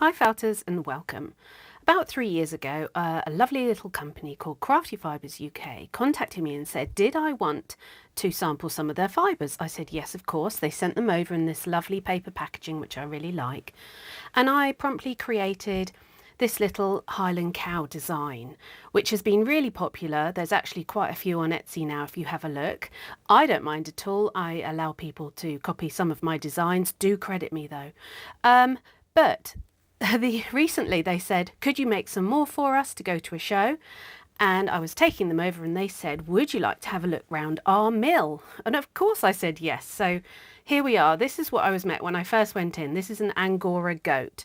Hi Felters and welcome. About 3 years ago, a lovely little company called Crafty Fibres UK contacted me and said, did I want to sample some of their fibres? I said, yes, of course. They sent them over in this lovely paper packaging, which I really like. And I promptly created this little Highland Cow design, which has been really popular. There's actually quite a few on Etsy now if you have a look. I don't mind at all. I allow people to copy some of my designs. Do credit me though. But recently they said, could you make some more for us to go to a show? And I was taking them over and they said, would you like to have a look round our mill? And of course I said yes. So here we are. This is what I was met when I first went in. This is an Angora goat.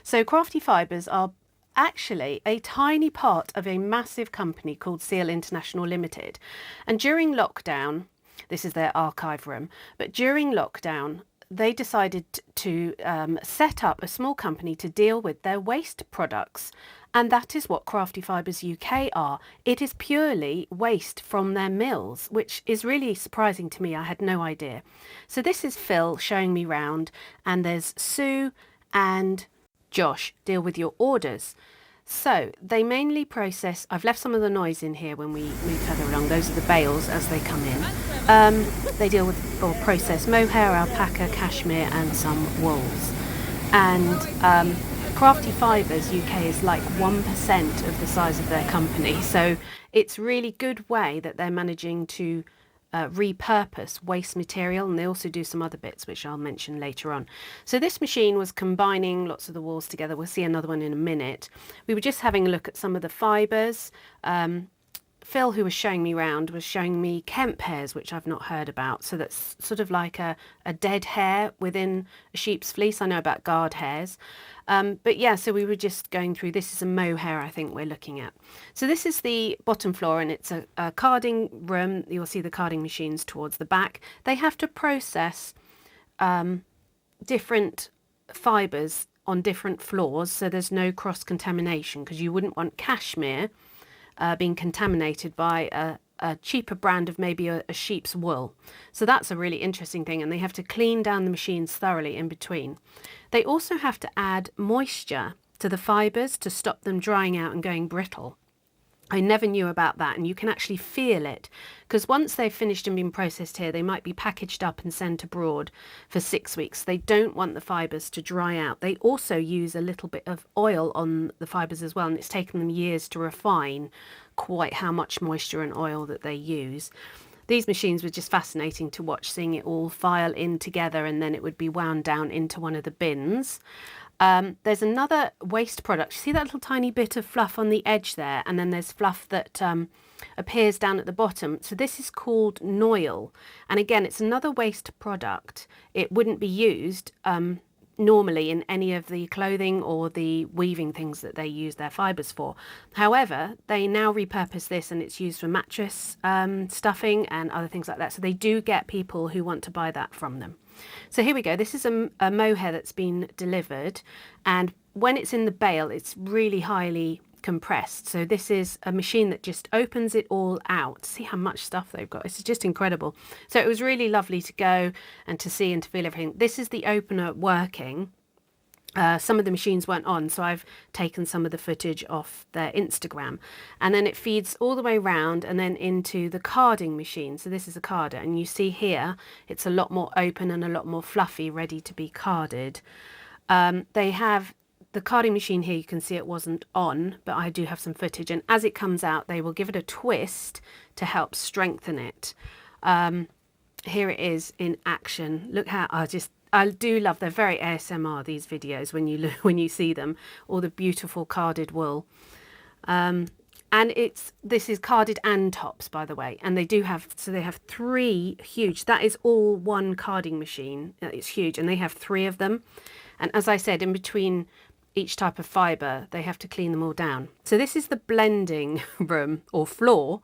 So Crafty Fibres are actually a tiny part of a massive company called Seal International Limited. And during lockdown, this is their archive room, but during lockdown, they decided to set up a small company to deal with their waste products. And that is what Crafty Fibres UK are. It is purely waste from their mills, which is really surprising to me. I had no idea. So this is Phil showing me round, and there's Sue and Josh deal with your orders. So they mainly process, I've left some of the noise in here when we move further along, those are the bales as they come in. They deal with or process mohair, alpaca, cashmere and some wools. And Crafty Fibres UK is like 1% of the size of their company. So it's really good way that they're managing to repurpose waste material, and they also do some other bits which I'll mention later on. So this machine was combining lots of the walls together. We'll see another one in a minute. We were just having a look at some of the fibres. Phil, who was showing me round, was showing me Kemp hairs, which I've not heard about. So that's sort of like a dead hair within a sheep's fleece. I know about guard hairs. But yeah, so we were just going through, this is a mohair I think we're looking at. So this is the bottom floor, and it's a carding room. You'll see the carding machines towards the back. They have to process different fibres on different floors, so there's no cross-contamination, because you wouldn't want cashmere being contaminated by a cheaper brand of maybe a sheep's wool. So that's a really interesting thing, and they have to clean down the machines thoroughly in between. They also have to add moisture to the fibres to stop them drying out and going brittle. I never knew about that, and you can actually feel it, because once they've finished and been processed here, they might be packaged up and sent abroad for 6 weeks. They don't want the fibres to dry out. They also use a little bit of oil on the fibres as well, and it's taken them years to refine quite how much moisture and oil that they use. These machines were just fascinating to watch, seeing it all file in together, and then it would be wound down into one of the bins. There's another waste product. You see that little tiny bit of fluff on the edge there, and then there's fluff that appears down at the bottom. So this is called noil, and again it's another waste product. It wouldn't be used normally in any of the clothing or the weaving things that they use their fibres for. However, they now repurpose this, and it's used for mattress stuffing and other things like that. So they do get people who want to buy that from them. So here we go. This is a mohair that's been delivered, and when it's in the bale, it's really highly compressed. So this is a machine that just opens it all out. See how much stuff they've got. It's just incredible. So it was really lovely to go and to see and to feel everything. This is the opener working. Some of the machines weren't on, so I've taken some of the footage off their Instagram, and then it feeds all the way round and then into the carding machine. So this is a carder, and you see here it's a lot more open and a lot more fluffy, ready to be carded. They have the carding machine here. You can see it wasn't on, but I do have some footage, and as it comes out they will give it a twist to help strengthen it. Here it is in action. Look how I do love, they're very ASMR, these videos, when you see them, all the beautiful carded wool. And this is carded and tops, by the way, and they have 3 huge, that is all one carding machine. It's huge, and they have 3 of them. And as I said, in between each type of fibre, they have to clean them all down. So this is the blending room or floor,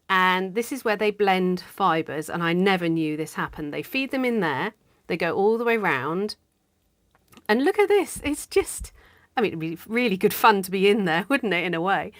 and this is where they blend fibres, and I never knew this happened. They feed them in there. They go all the way round, and look at this. It's just, I mean, it'd be really good fun to be in there, wouldn't it, in a way?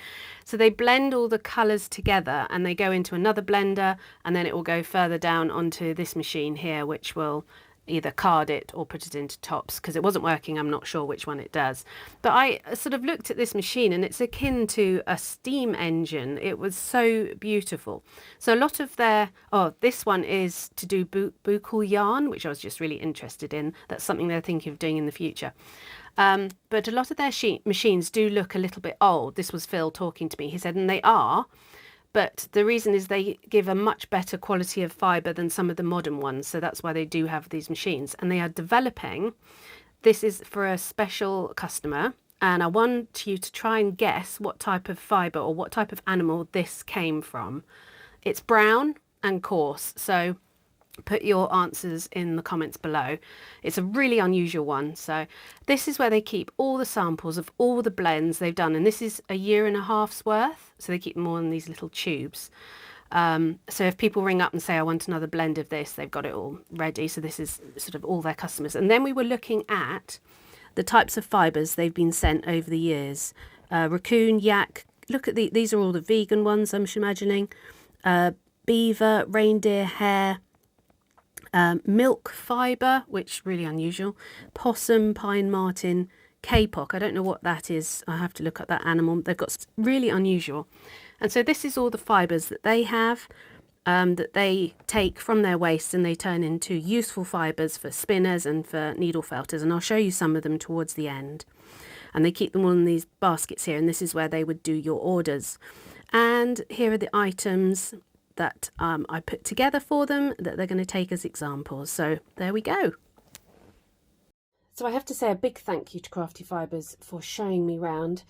So they blend all the colours together, and they go into another blender, and then it will go further down onto this machine here, which will either card it or put it into tops because it wasn't working. I'm not sure which one it does. But I sort of looked at this machine and it's akin to a steam engine. It was so beautiful. So a lot of their, oh, this one is to do buccal yarn, which I was just really interested in. That's something they're thinking of doing in the future. But a lot of their machines do look a little bit old. This was Phil talking to me. He said, and they are. But the reason is they give a much better quality of fibre than some of the modern ones. So that's why they do have these machines. And they are developing, this is for a special customer. And I want you to try and guess what type of fibre or what type of animal this came from. It's brown and coarse. So put your answers in the comments below. It's a really unusual one. So this is where they keep all the samples of all the blends they've done, and this is a year and a half's worth, so they keep them all in these little tubes. So if people ring up and say I want another blend of this, they've got it all ready. So this is sort of all their customers. And then we were looking at the types of fibres they've been sent over the years. Raccoon, yak, look at these are all the vegan ones, I'm imagining. Beaver, reindeer, hare, milk fibre, which really unusual, possum, pine marten, kapok. I don't know what that is. I have to look at that animal. They've got really unusual. And so this is all the fibres that they have, that they take from their waste and they turn into useful fibres for spinners and for needle felters. And I'll show you some of them towards the end. And they keep them all in these baskets here. And this is where they would do your orders. And here are the items that I put together for them that they're going to take as examples. So there we go. So I have to say a big thank you to Crafty Fibres for showing me around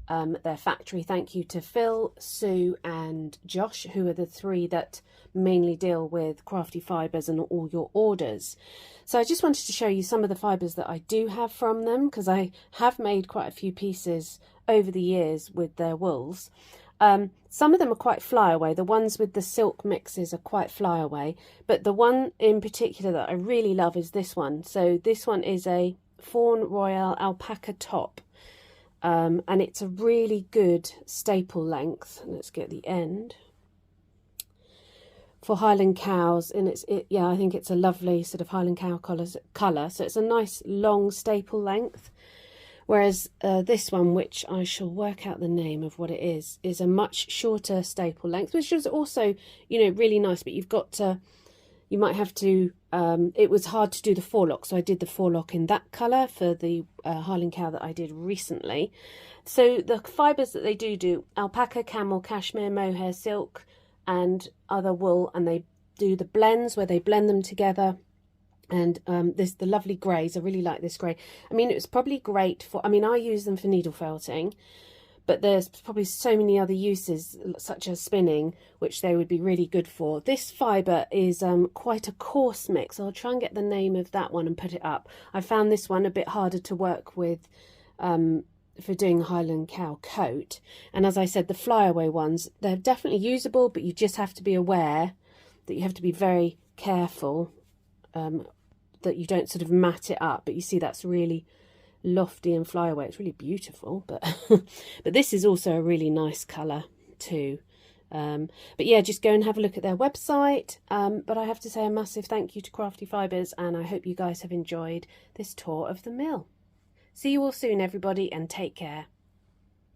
their factory. Thank you to Phil, Sue and Josh, who are the three that mainly deal with Crafty Fibres and all your orders. So I just wanted to show you some of the fibres that I do have from them, because I have made quite a few pieces over the years with their wools. Some of them are quite flyaway. The ones with the silk mixes are quite flyaway, but the one in particular that I really love is this one. So this one is a Fawn Royal alpaca top, and it's a really good staple length. Let's get the end for Highland Cows, and yeah, I think it's a lovely sort of Highland Cow colour. So it's a nice long staple length. Whereas this one, which I shall work out the name of what it is a much shorter staple length, which is also, you know, really nice. But you've got to, you might have to, it was hard to do the forelock. So I did the forelock in that colour for the Highland Cow that I did recently. So the fibres that they do alpaca, camel, cashmere, mohair, silk and other wool. And they do the blends where they blend them together. And the lovely greys, I really like this grey. I mean, it's probably great for, I mean, I use them for needle felting, but there's probably so many other uses, such as spinning, which they would be really good for. This fibre is quite a coarse mix. I'll try and get the name of that one and put it up. I found this one a bit harder to work with for doing Highland Cow coat. And as I said, the flyaway ones, they're definitely usable, but you just have to be aware that you have to be very careful that you don't sort of mat it up. But you see that's really lofty and flyaway. It's really beautiful, but but this is also a really nice colour too. But yeah, just go and have a look at their website. But I have to say a massive thank you to Crafty Fibres, and I hope you guys have enjoyed this tour of the mill. See you all soon, everybody, and take care.